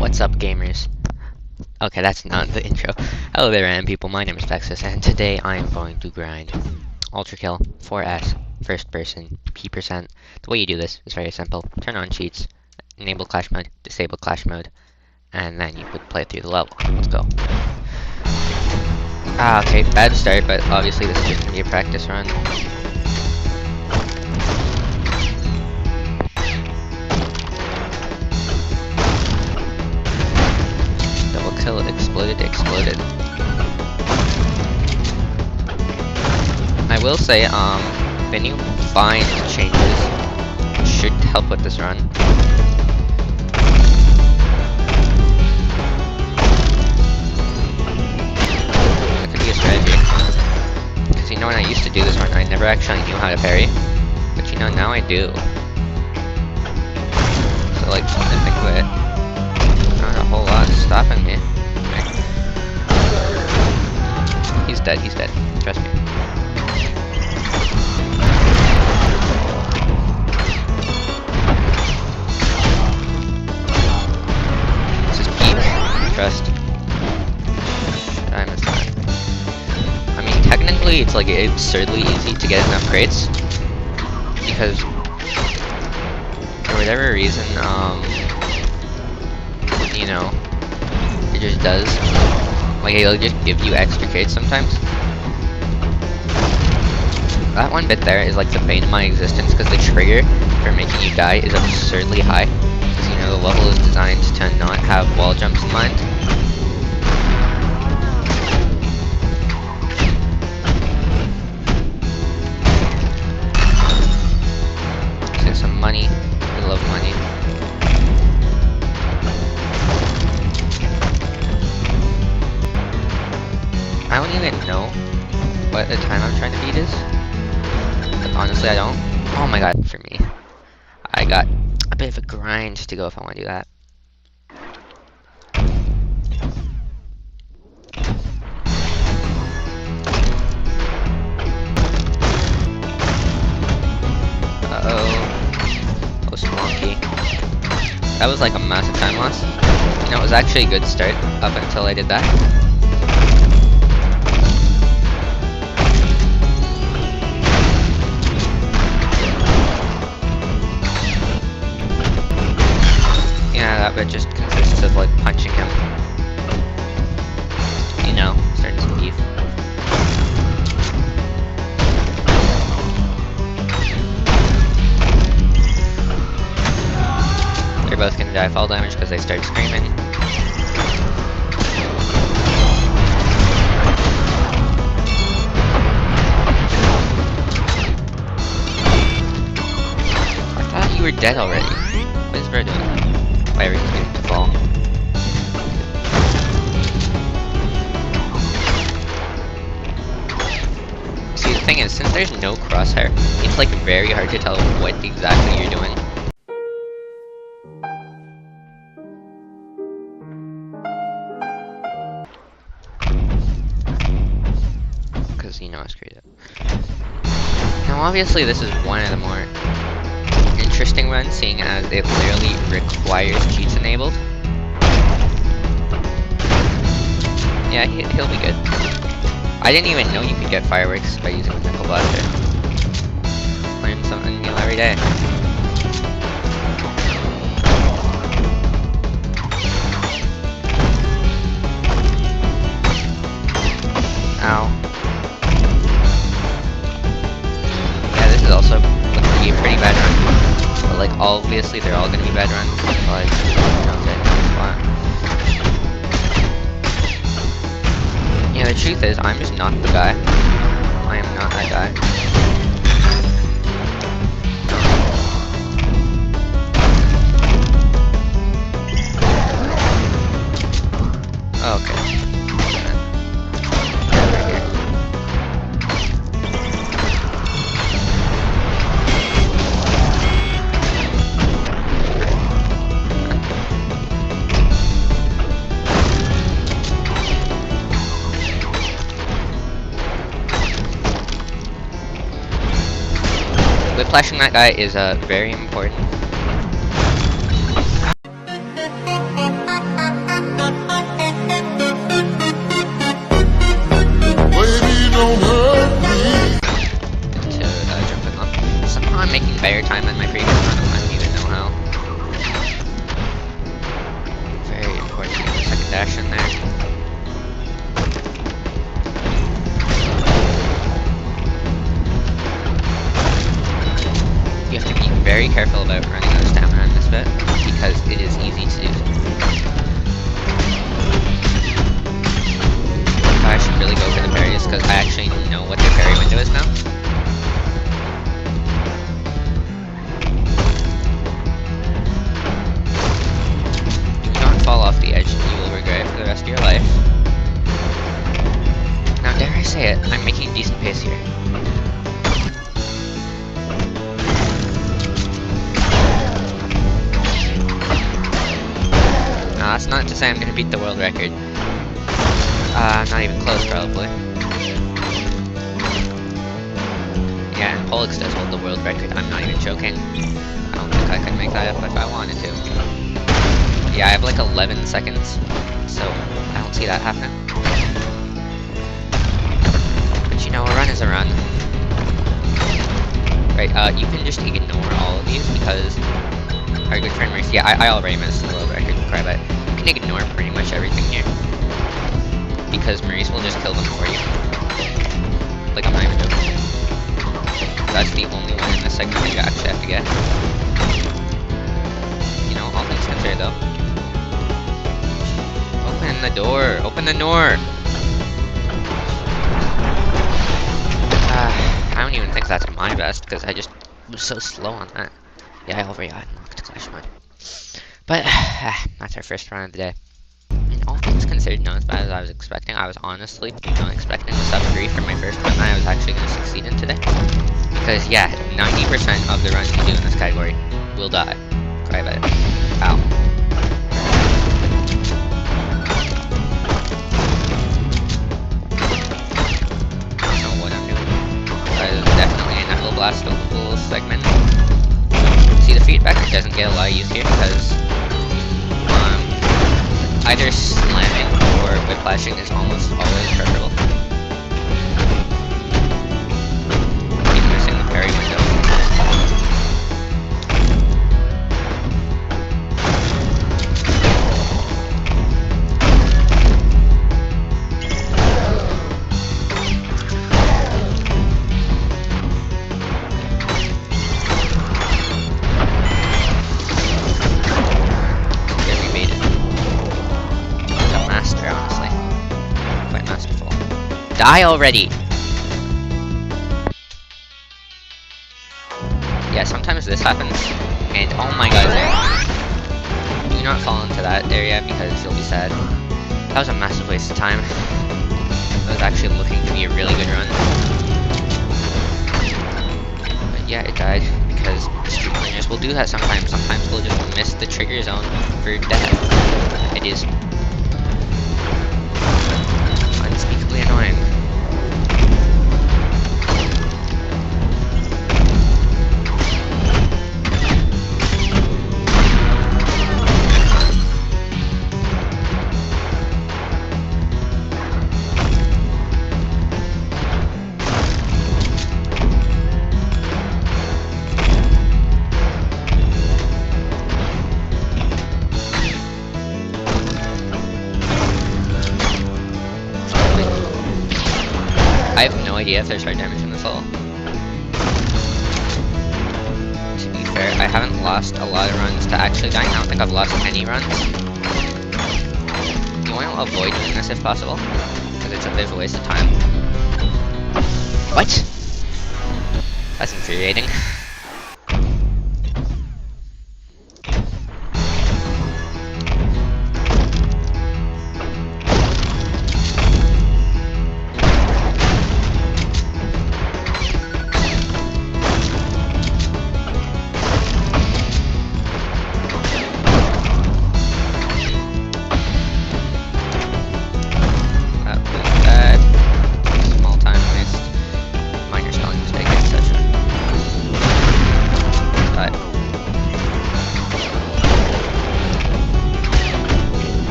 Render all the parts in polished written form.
What's up, gamers? Okay, that's not the intro. Hello there, random people. My name is Texas, and today I am going to grind Ultra Kill 4S, first person, P%. The way you do this is very simple. Turn on cheats, enable clash mode, disable clash mode, and then you would play through the level. Let's go. Okay, bad start, but obviously this is just gonna be a practice run. Kill exploded. I will say, the new bind changes should help with this run. That could be a strategy. Because you know, when I used to do this run, I never actually knew how to parry. But you know, now I do. So like, come to think of it, not a whole lot stopping me. He's dead. Trust me. This is peak. Trust. I missed that. I mean, technically, it's like absurdly easy to get enough crates. Because, for whatever reason, you know, it just does. Like, it'll just give you extra crates sometimes. That one bit there is like the bane of my existence, because the trigger for making you die is absurdly high. Because, you know, the level is designed to not have wall jumps in mind. Let's get some money. We love money. I don't even know what the time I'm trying to beat is. But honestly, I don't. Oh my god, for me. I got a bit of a grind to go if I want to do that. Uh-oh. Oh, Splonky. That was like a massive time loss. You know, it was actually a good start up until I did that. Yeah, that bit just consists of like punching him. You know, starting some beef. They're both gonna die fall damage because they start screaming. I thought you were dead already. What is Bro doing? Everything's getting to fall. See, the thing is, since there's no crosshair, it's like very hard to tell what exactly you're doing. Because, you know, I screwed up. Now, obviously, this is one of the more interesting run, seeing as it literally requires cheats enabled. Yeah, he'll be good. I didn't even know you could get fireworks by using the Nickel Blaster. Learn something new every day. Ow. Yeah, this is also looking to be a pretty bad run. But like, obviously they're all gonna be bad runs, but yeah, the truth is, I'm just not the guy. I am not that guy. Okay. Whiplashing that guy is very important. Jumping up. Somehow I'm making better time than my previous run. I don't even know how. Very important to get the second dash in there. You have to be very careful about running out of stamina in this bit, because it is easy to do. I should really go for the parries, because I actually know what their parry window is now. Do not fall off the edge, you will regret it for the rest of your life. Now dare I say it, I'm making decent pace here. Now that's not to say I'm gonna beat the world record. Not even close, probably. Yeah, and Polix does hold the world record. I'm not even joking. I don't think I could make that up if I wanted to. Yeah, I have like 11 seconds, so I don't see that happening. But you know, a run is a run. Right, you can just ignore all of these because our good friend Maurice, yeah, I already missed the world record, cry, but you can ignore pretty much everything here. Because Maurice will just kill them for you. Like, I'm not even joking. That's the only one in this segment you actually have to get. You know, all things considered though. Open the door! Open the door! I don't even think that's my best, because I just was so slow on that. Yeah, I already unlocked Clash Mode. But, that's our first run of the day. And all things considered, not as bad as I was expecting. I was honestly not expecting a sub 3 for my first run that I was actually going to succeed in today. Because, yeah, 90% of the runs you do in this category will die. Cry about it. Ow. I don't know what I'm doing. That is definitely a knuckle blastable segment. See, the feedback doesn't get a lot of use here because either slamming or whiplashing is almost always preferable. Keep missing the parry window. Die already! Yeah, sometimes this happens, and oh my god, do not fall into that area because you'll be sad. That was a massive waste of time. That was actually looking to be a really good run. But yeah, it died because street players will do that sometimes. Sometimes they'll just miss the trigger zone for death. It is unspeakably annoying. I have no idea if there's hard damage in this level. To be fair, I haven't lost a lot of runs to actually dying. I don't think I've lost any runs. You want to avoid doing this if possible, because it's a bit of a waste of time. What? That's infuriating.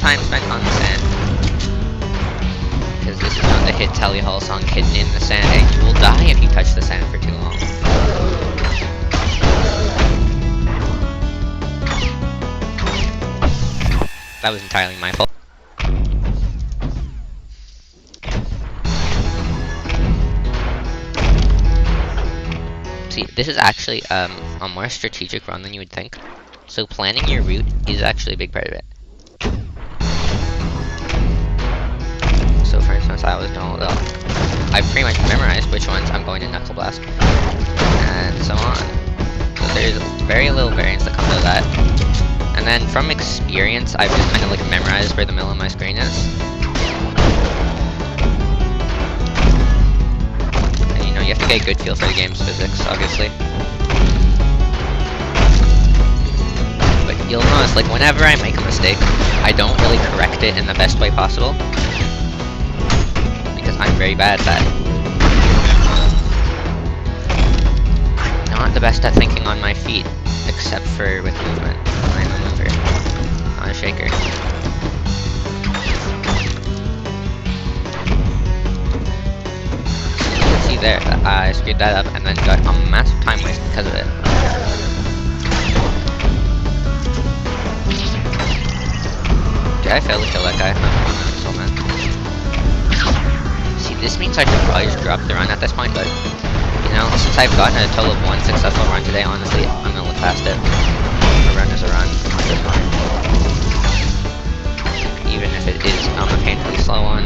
time spent on the sand. Because this is not the hit Telly Hall song, Hidden in the Sand, and you will die if you touch the sand for too long. That was entirely my fault. See, this is actually a more strategic run than you would think. So planning your route is actually a big part of it. So for instance, I was doing all that. I've pretty much memorized which ones I'm going to Knuckle Blast, and so on. So there's very little variance that comes out of that. And then from experience, I've just kind of like memorized where the middle of my screen is. And you know, you have to get a good feel for the game's physics, obviously. But you'll notice, like, whenever I make a mistake, I don't really correct it in the best way possible. Because I'm very bad at that. I'm not the best at thinking on my feet, except for with movement. I'm a mover, not a shaker. You can see there that I screwed that up and then got a massive time waste because of it. Did I fail to kill that guy? I'm so mad. See, this means I should probably just drop the run at this point, but you know, since I've gotten a total of 1 successful run today, honestly, I'm gonna look past it. A run is a run at this point. Even if it is a painfully slow one.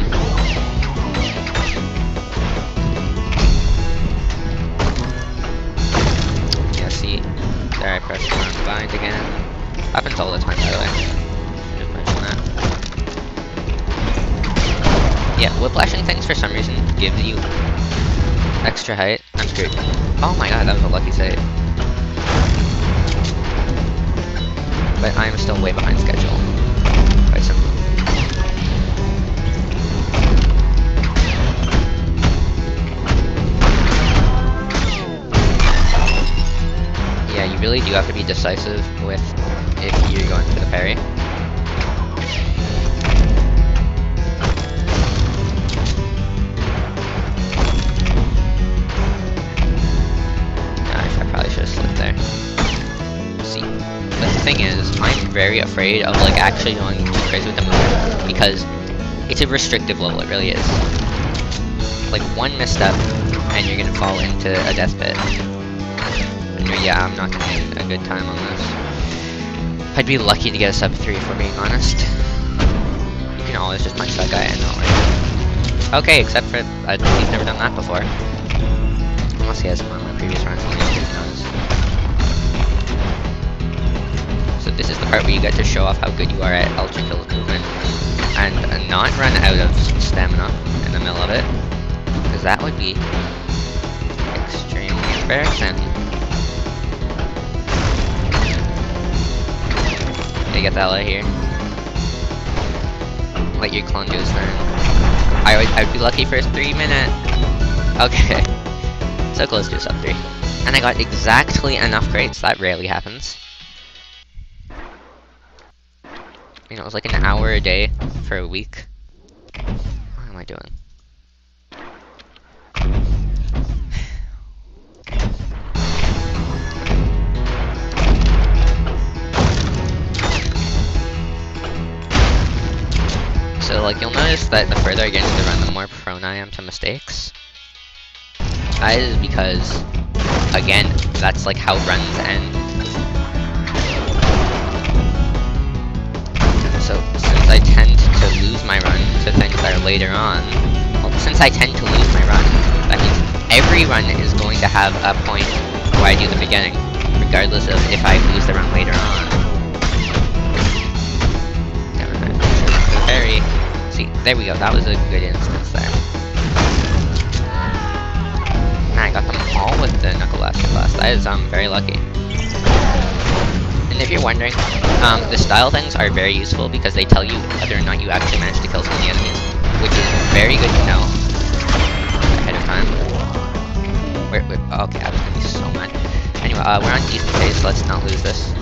Yeah, see? There I pressed the run bind again. Happens all the time, by the way. Just mention that. Yeah, whiplashing things for some reason gives you extra height. I'm screwed. Oh my god, that was a lucky save. But I'm still way behind schedule. Quite simple. Yeah, you really do have to be decisive with if you're going for the parry. The thing is, I'm very afraid of like actually going too crazy with the move because it's a restrictive level, it really is. Like one misstep and you're gonna fall into a death pit. And yeah, I'm not gonna make a good time on this. I'd be lucky to get a sub 3 if we're being honest. You can always just punch that guy and not worry. Okay, except for he's never done that before. Unless he has one of my previous runs, who knows. So this is the part where you get to show off how good you are at Ultra Kill's movement and not run out of stamina in the middle of it, because that would be extremely embarrassing. Okay, get the hell out of here. Let your clone do his thing. I'd be lucky for a 3 minute. Okay. So close to a sub 3. And I got exactly enough crates, that rarely happens. You know, it was like an hour a day for a week. What am I doing? So, like, you'll notice that the further I get into the run, the more prone I am to mistakes. That is because, again, that's like how runs end. So, since I tend to lose my run to things that are later on, well, since I tend to lose my run, that means every run is going to have a point where I do the beginning, regardless of if I lose the run later on. Parry. See, there we go, that was a good instance there. And I got them all with the Knuckle Blast. That is very lucky. And if you're wondering, the style things are very useful because they tell you whether or not you actually managed to kill some of the enemies, which is very good to know ahead of time. Okay, I was gonna be so mad. Anyway, we're on decent pace, so let's not lose this.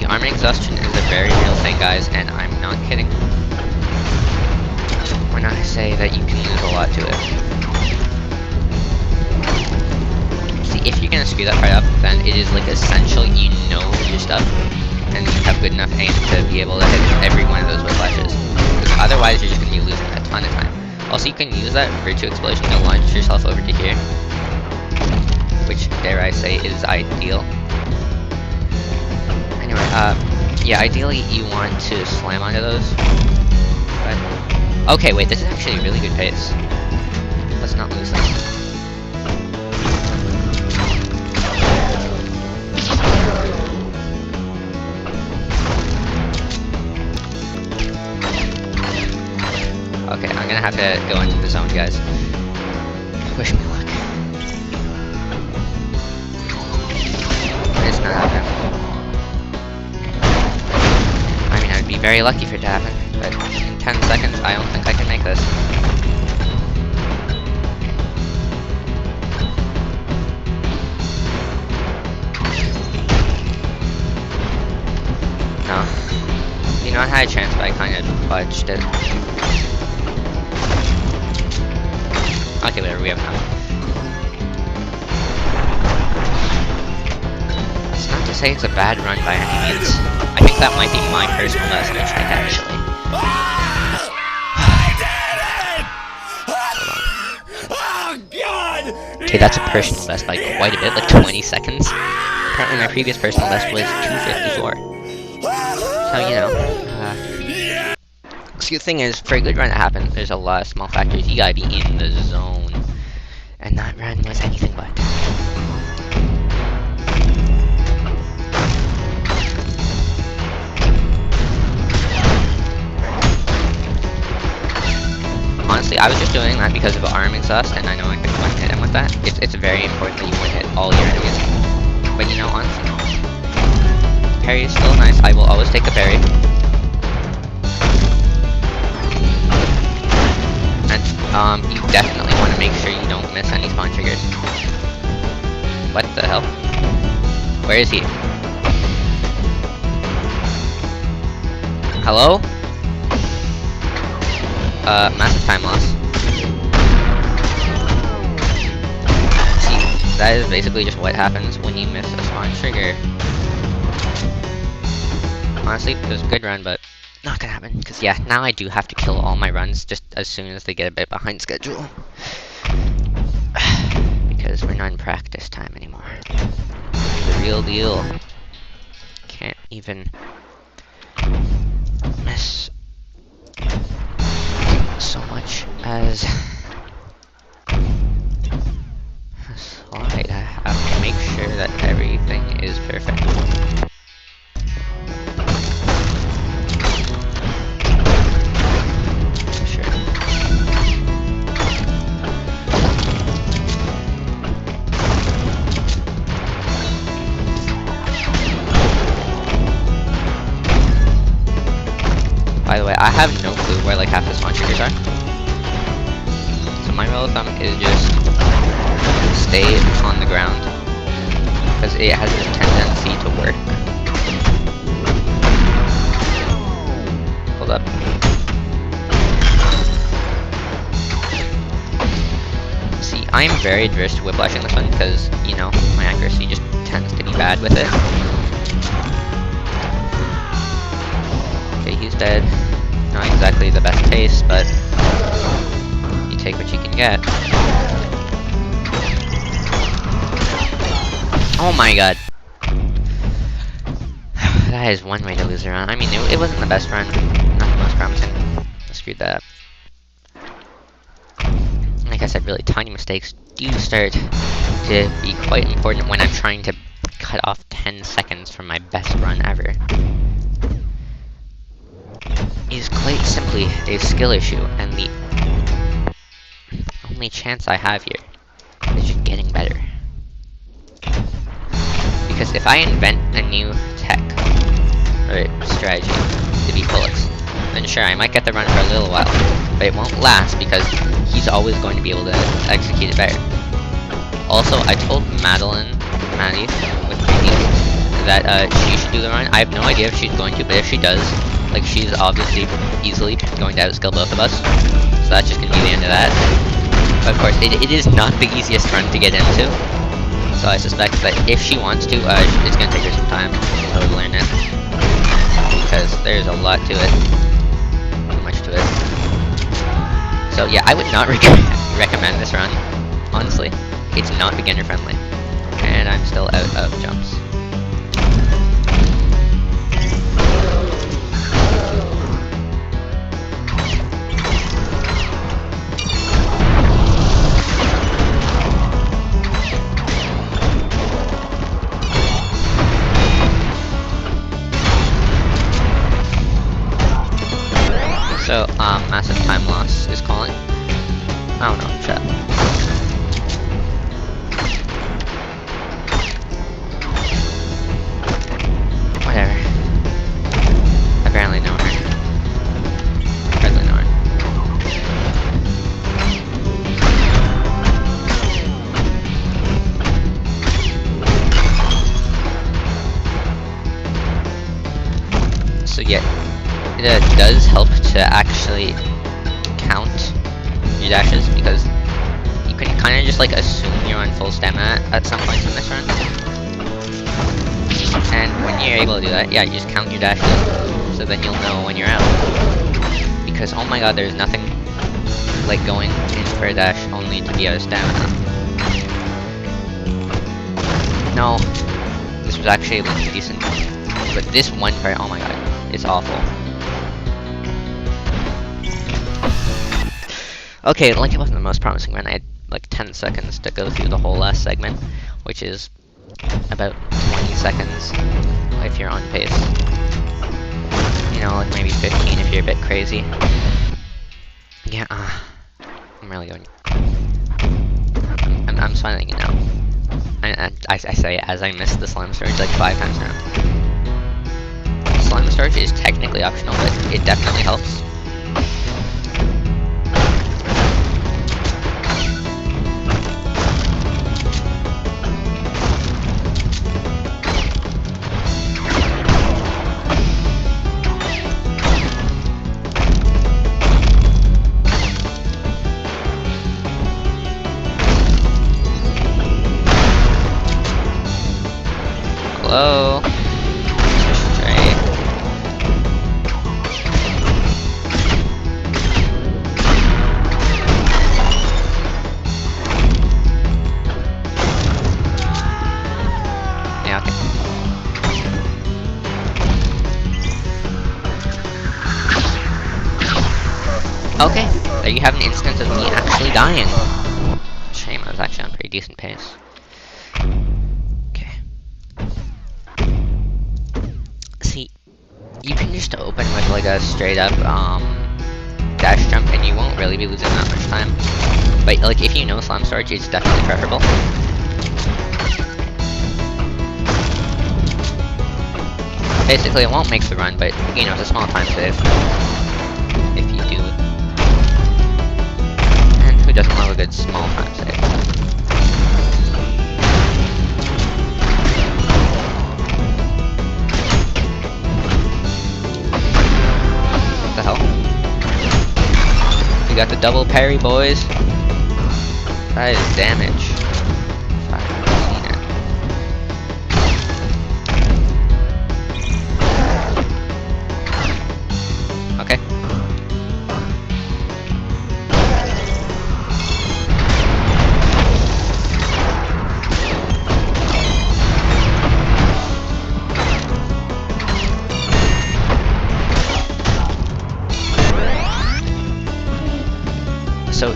arming exhaustion is a very real thing, guys, and I'm not kidding when I say that you can lose a lot to it. See, if you're gonna screw that part up, then it is like essential you know your stuff, and you have good enough aim to be able to hit every one of those whiplashes. Because otherwise, you're just gonna be losing a ton of time. Also, you can use that Virtue Explosion to launch yourself over to here, which, dare I say, is ideal. Anyway, yeah, ideally you want to slam onto those. But okay, wait, this is actually a really good pace. Let's not lose this. Okay, I'm gonna have to go into the zone, guys. Wish me luck. It's not happening. I mean, I'd be very lucky for it to happen, but in 10 seconds, I don't think I can make this. No. You know, I had a chance, but I kind of fudged it. Okay, whatever, we have enough. It's not to say it's a bad run by any means. I think that might be my personal best, actually. Hold on. Okay, that's a personal best by quite a bit, like 20 seconds. Apparently my previous personal best was 2:54. So, you know, see, the thing is, for a good run to happen, there's a lot of small factors. You gotta be in the zone. And that run was anything but. Honestly, I was just doing that because of arm exhaust, and I know I could one hit him with that. It's very important that you one hit all your enemies. But you know, honestly, parry is still nice. I will always take the parry. And you definitely want to make sure you don't miss any spawn triggers. What the hell? Where is he? Hello? Massive time loss. See, that is basically just what happens when you miss a spawn trigger. Honestly, it was a good run, but not gonna happen. Because, yeah, now I do have to kill all my runs just as soon as they get a bit behind schedule. Because we're not in practice time anymore. The real deal. Can't even miss so much as a slide. I have to make sure that everything is perfect. Sure. By the way, I have no clue where like half the spawn triggers are. So my rule of thumb is just stay on the ground, because it has a tendency to work. Hold up. See, I'm very adverse to whiplashing this one because, you know, my accuracy just tends to be bad with it. Okay, he's dead. Not exactly the best pace, but you take what you can get. Oh my god. That is one way to lose a run. I mean, it wasn't the best run. Not the most promising. I screwed that up. Like I said, really tiny mistakes do start to be quite important when I'm trying to cut off 10 seconds from my best run ever. Is quite simply a skill issue, and the only chance I have here is just getting better. Because if I invent a new tech, or strategy, to be Pullix, then sure, I might get the run for a little while, but it won't last because he's always going to be able to execute it better. Also, I told Maddie, with Maddie, that she should do the run. I have no idea if she's going to, but if she does, like, she's obviously easily going to outskill both of us. So that's just going to be the end of that. But of course, it is not the easiest run to get into. So I suspect that if she wants to, it's going to take her some time to learn it. Because there's a lot to it. Too much to it. So yeah, I would not recommend this run. Honestly, it's not beginner friendly. And I'm still out of jumps. So, massive time loss is calling. I don't know, chat. Whatever. I barely know her. Hardly know her. So yeah, it does help to actually count your dashes, because you can kind of just like assume you're on full stamina at some points in this run. And when you're able to do that, yeah, you just count your dashes, so then you'll know when you're out. Because oh my god, there's nothing like going in for a dash only to be out of stamina. No, this was actually looking decent, but this one part, oh my god, it's awful. Okay, like, it wasn't the most promising run. I had like 10 seconds to go through the whole last segment, which is about 20 seconds if you're on pace. You know, like maybe 15 if you're a bit crazy. Yeah, I'm really going. I'm smiling it now. I say it as I missed the slime storage like 5 times now. Slime storage is technically optional, but it definitely helps. Hello? Stray. Yeah, okay. Okay, there you have an instance of me actually dying. Shame, I was actually on pretty decent pace. You can just open with like a straight up dash jump and you won't really be losing that much time. But like if you know slime storage, it's definitely preferable. Basically it won't make the run, but you know, it's a small time save. If you do. And who doesn't love a good small time save? The hell? We got the double parry, boys. That is damage. If I've seen it. Okay. So,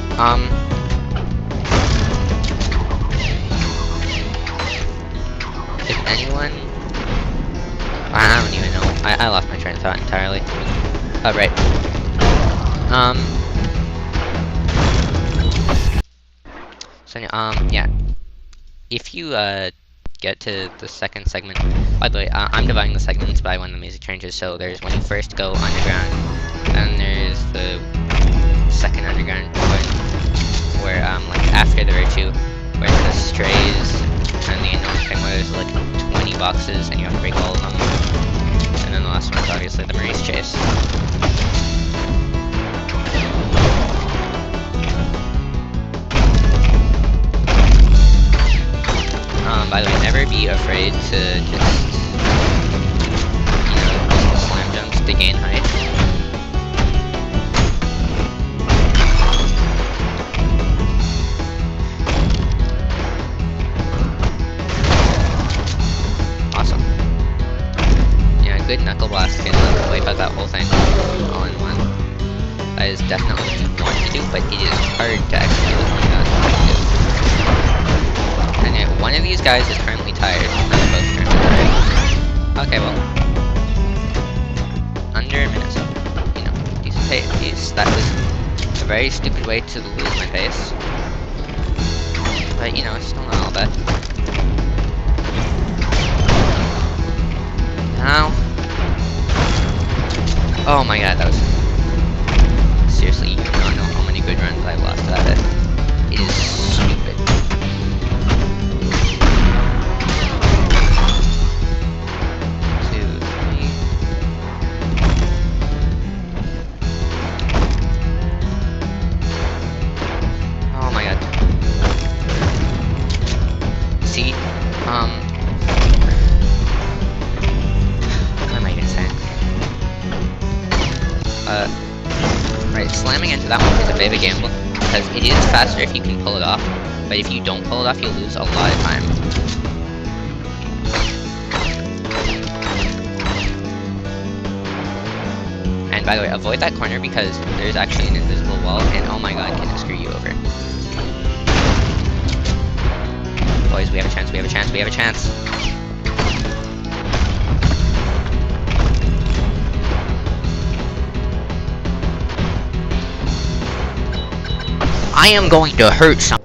if anyone, I don't even know. I lost my train of thought entirely. Oh, right. So, yeah. If you, get to the second segment, by the way, I'm dividing the segments by when the music changes, so there's when you first go underground, and there's the second underground point, where, like, after the Virtue, where the strays and the annoying thing where there's, like, 20 boxes, and you have to break all of them. And then the last one is obviously the Maurice chase. By the way, never be afraid to just, slam jumps to gain height. Awesome. Yeah, a good knuckle blast can wipe out that whole thing all in one. That is definitely what you want to do, but it is hard to execute with one of those. And yeah, one of these guys is currently tired. They're both currently tired. Okay, well, under a minute, so decent pace. That was a very stupid way to lose my pace, but it's still not all bad. Now, oh my god, that was seriously, you do not know how many good runs I've lost to that hit. It is stupid. 2, 3. Oh my god. See, what am I even saying? Right, slamming into that one is a bit of a gamble, because it is faster if you can pull it off, but if you don't pull it off, you'll lose a lot of time. And by the way, avoid that corner because there's actually an invisible wall, and oh my god, can it screw you over. Boys, we have a chance, we have a chance, we have a chance. I am going to hurt some.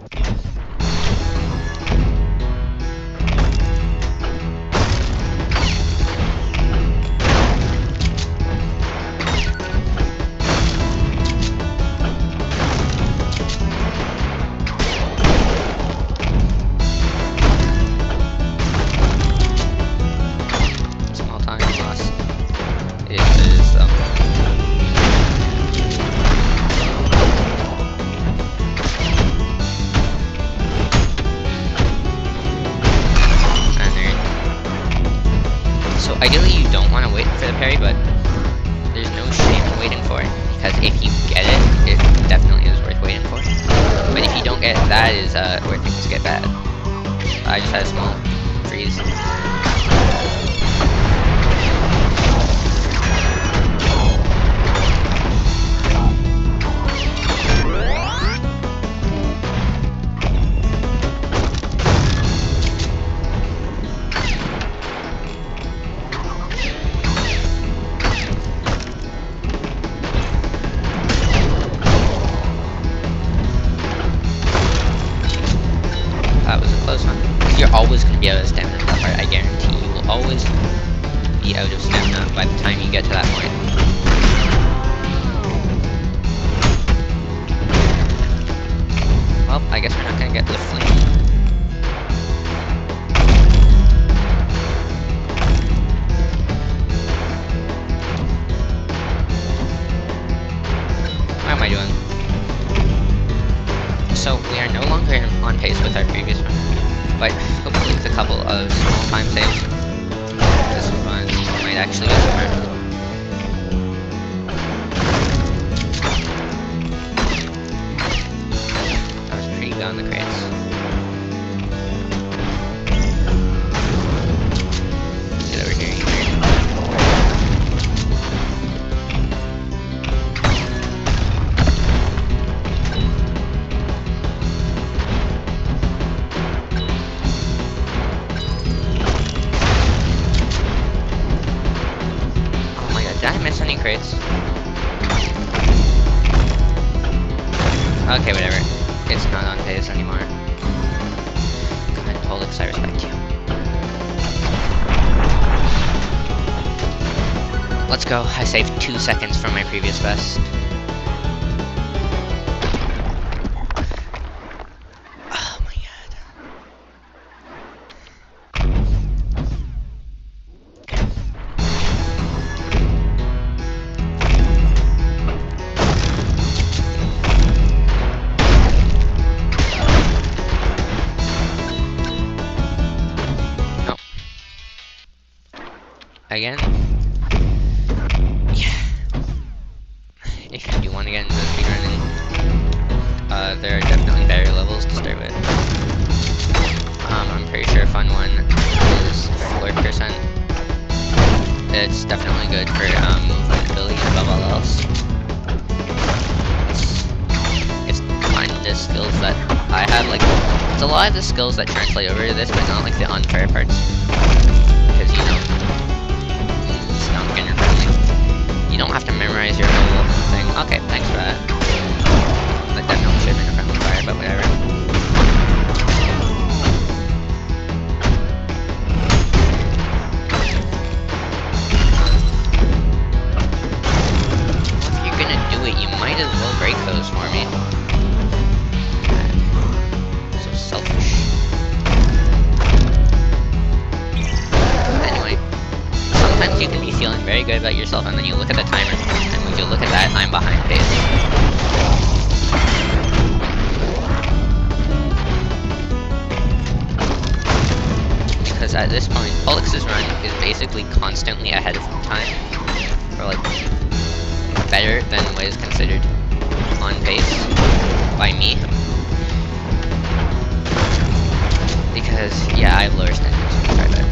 Small time loss. It is though. Ideally, you don't want to wait for the parry, but there's no shame in waiting for it, because if you get it, it definitely is worth waiting for. But if you don't get it, that is where things get bad. I just had a small freeze. That was a close one. You're always going to be out of stamina that part, I guarantee. You will always be out of stamina by the time you get to that point. Well, I guess we're not going to get the flame. What am I doing? So we are no longer on pace with our previous one, but hopefully with a couple of small time saves, this one might actually go somewhere. That was pretty good on the crates. Get over here, you weird. Did I miss any crates? Okay, whatever. It's not on pace anymore. God, Polix, I respect you. Let's go. I saved 2 seconds from my previous best. Oh my god. again, yeah, if you do want to get into speedrunning, there are definitely better levels to start with. I'm pretty sure a fun one is floor percent. It's definitely good for movement ability above all else. It's kind of the skills that I have, like, it's a lot of the skills that translate over to this, but not like the unfair parts. Because, you know, stunk in your friendly. You don't have to memorize your whole thing. Okay, thanks for that. That definitely should have been a friendly fire, but whatever. You might as well break those for me. So selfish. Anyway, sometimes you can be feeling very good about yourself and then you look at the timer, and when you look at that, I'm behind pace. Because at this point, Pollux's run is basically constantly ahead of time. Or like, better than what is considered on pace by me. Because, yeah, I have lower standards. Try that.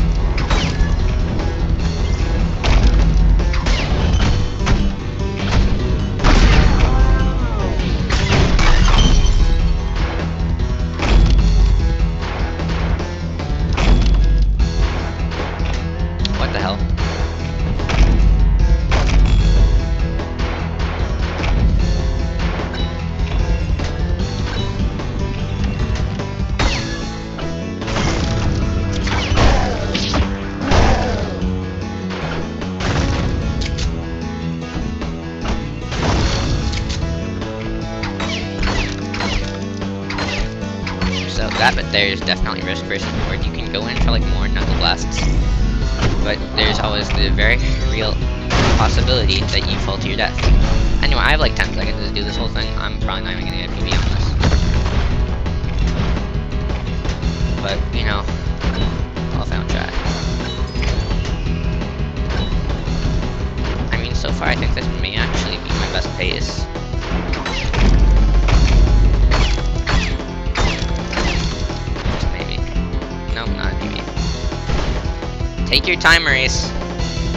What the hell? That, but there's definitely risk versus reward. You can go in for like more knuckle blasts, but there's always the very real possibility that you fall to your death. Anyway, I have like 10 seconds to do this whole thing. I'm probably not even gonna get FPP on this, but you know, I'll found try. I mean, so far I think this may actually be my best pace. Take your time, Maurice.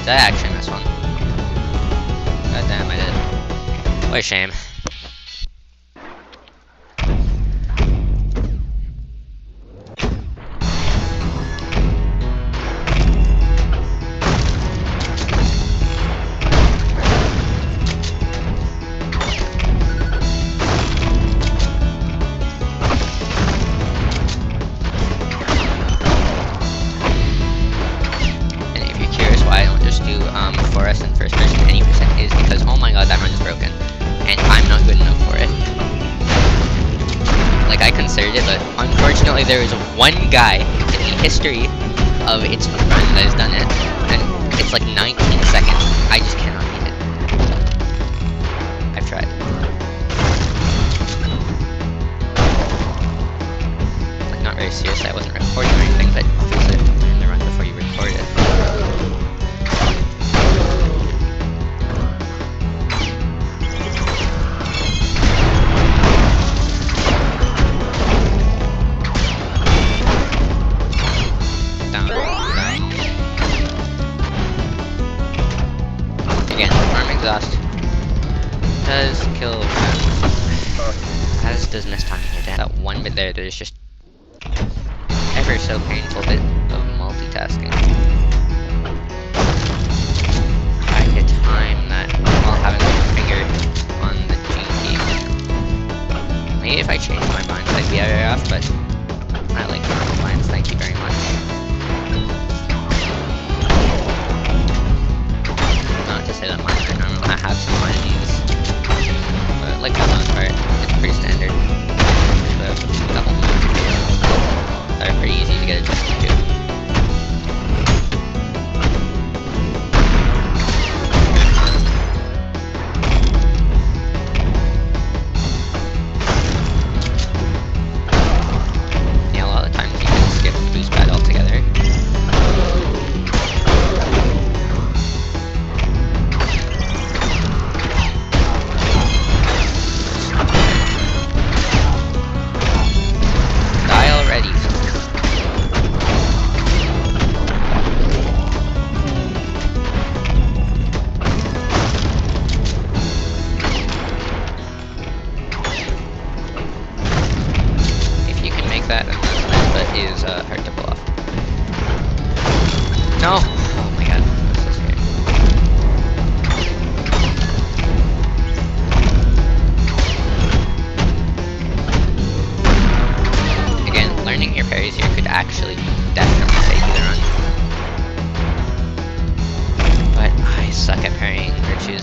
Did I actually miss one? God damn, I did. What a shame. Forest and first person any percent is because, oh my god, that run is broken and I'm not good enough for it. Like, I considered it, but unfortunately there is one guy in the history of its run that has done it, and it's like 19 seconds. I just cannot beat it. I've tried. Like, not very seriously, I wasn't recording or anything, but obviously in the run before you record it. Does kill as does mistiming your death. That one bit there's just ever so painful bit of multitasking. I could time that while having my finger on the G key. Maybe if I change my mind I'd be better off, but I like normal lines, thank you very much. Not to say that mine are normal, I have some mine needs. But like for the most part, it's pretty standard. But a couple that are pretty easy to get adjusted to. suck at parrying virtues.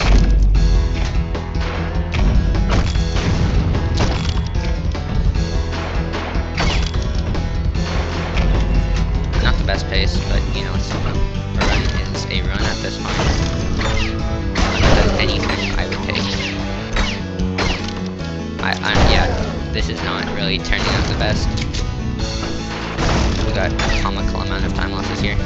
Not the best pace, but you know, it's a run is a run at this point. Not anything I would take. Yeah, this is not really turning out the best. We got a comical amount of time losses here.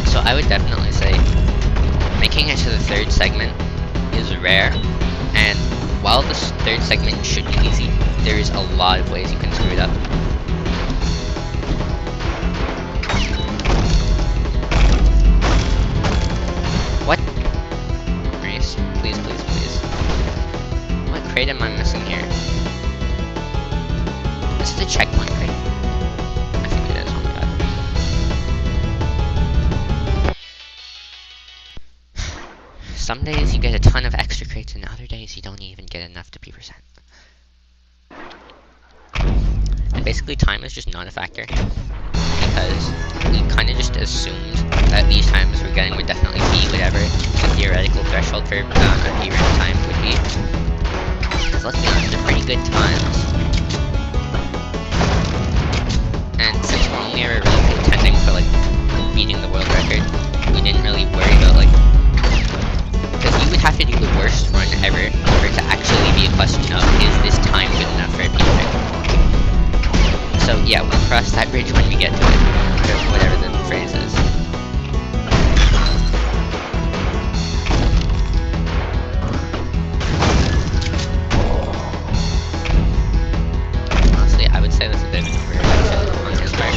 So I would definitely say making it to the third segment is rare, and while this third segment should be easy, there is a lot of ways you can screw it up. What? Race, please, please, please. What crate am I missing here? This is a checkpoint crate. I think it is, oh my god. Some days you get a ton of extra crates, and other days you don't even get enough to be percent. And basically time is just not a factor, because we kind of just assumed that these times we're getting would definitely be whatever the theoretical threshold for a P-run time would be. Because let's be honest, they're pretty good times. And since we're only ever really contending for like beating the world record, we didn't really worry about like, because you would have to do the worst run ever for it to actually be a question of, is this time good enough for a P-run? So yeah, we'll cross that bridge when we get to it, or whatever the phrase is. Honestly, I would say that's a bit of an overreaction on his part.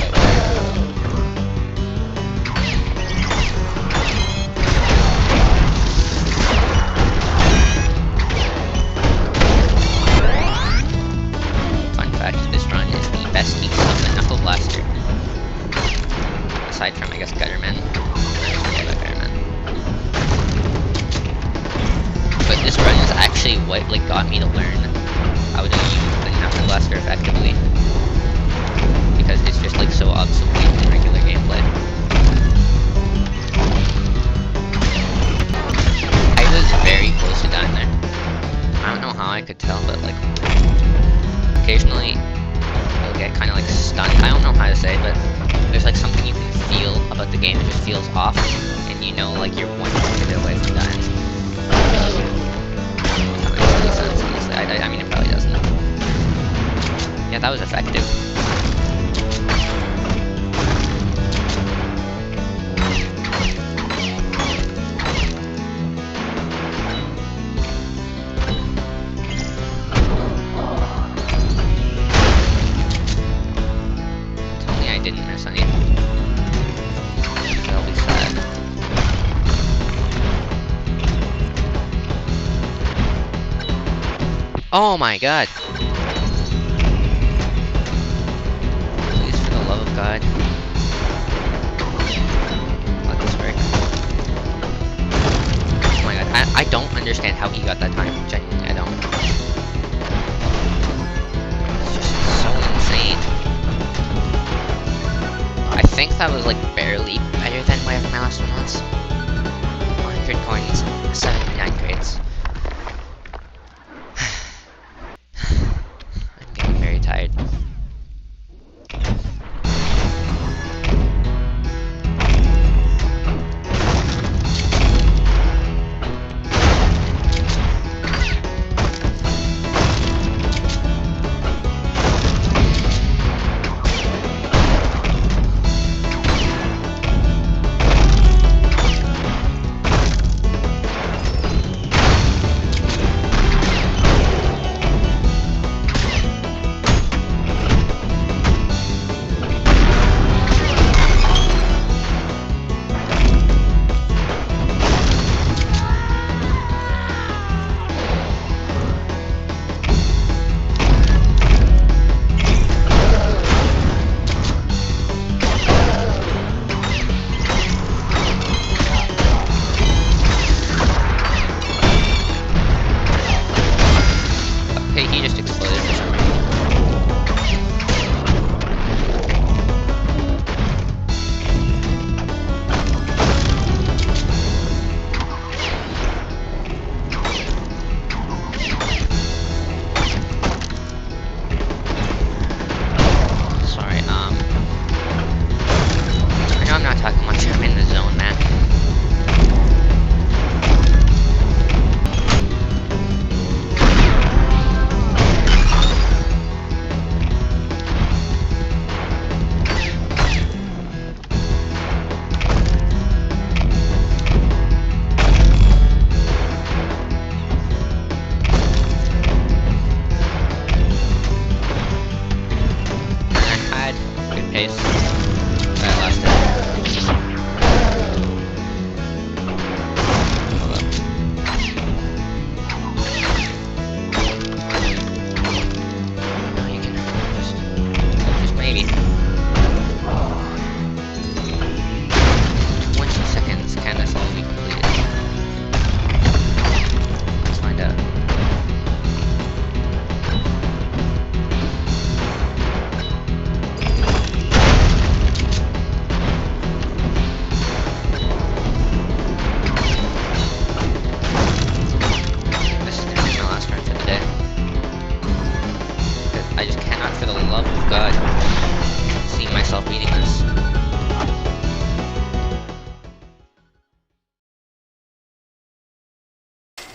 Fun fact, this run is the best use of the Knuckle Blaster. Aside from, I guess, Gutterman. But this run is actually what like got me to learn how to use the Knuckle Blaster effectively. Because it's just like so obsolete in regular gameplay. I was very close to dying there. I don't know how I could tell, but like occasionally you'll get kind of like stunned. I don't know how to say it, but there's like something you can feel about the game that just feels off, and you know like you're one minute away from dying. That makes any sense, honestly. I mean, it probably doesn't. Yeah, that was effective. Didn't miss any. That'll be sad. Oh my god! Please, for the love of God. Let this work. Oh my god, I don't understand how he got that time. Genuinely, I don't. It's just so insane. I think that was like barely better than whatever my last one was. 100 coins, 79 crates. I'm getting very tired.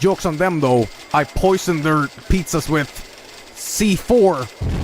Joke's on them though. I poisoned their pizzas with C4